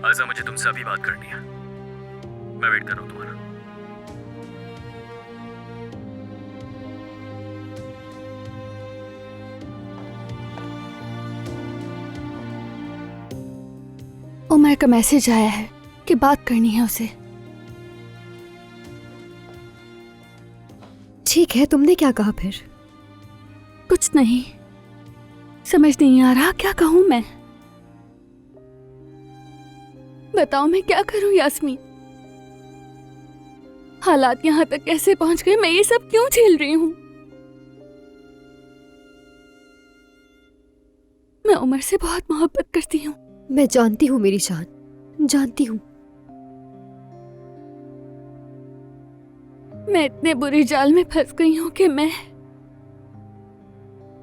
आजा, मुझे तुमसे अभी बात करनी है। मैं वेट कर रहा हूं तुम्हारा। उमर का मैसेज आया है कि बात करनी है उसे। ठीक है, तुमने क्या कहा फिर? कुछ नहीं, समझ नहीं आ रहा क्या कहूं मैं। बताओ मैं क्या करूं यास्मीन। हालात यहां तक कैसे पहुंच गए, मैं ये सब क्यों झेल रही हूं। मैं उमर से बहुत मोहब्बत करती हूं। मैं जानती हूँ मेरी जान, जानती हूँ। मैं इतने बुरी जाल में फंस गई हूं कि मैं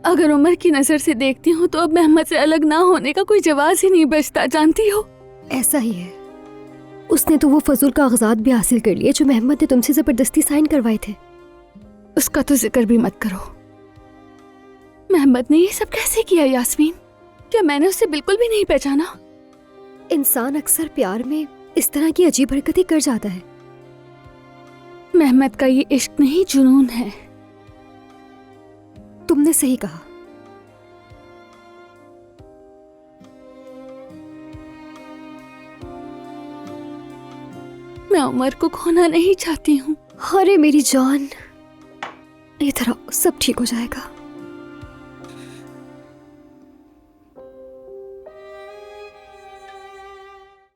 अगर उमर की नजर से देखती हूँ तो अब मेहमद से अलग ना होने का कोई जवाब ही नहीं बचता, जानती हो। ऐसा ही है, उसने तो वो फजूल कागजात भी हासिल कर लिए जो मेहमद ने तुमसे जबरदस्ती साइन करवाए थे। उसका तो जिक्र भी मत करो। मेहमद ने ये सब कैसे किया यास्मीन? क्या मैंने उसे बिल्कुल भी नहीं पहचाना? इंसान अक्सर प्यार में इस तरह की अजीब हरकतें कर जाता है। मेहमद का ये इश्क नहीं, जुनून है। तुमने सही कहा। मैं उमर को खोना नहीं चाहती हूँ। अरे मेरी जान, इधर आओ, सब ठीक हो जाएगा।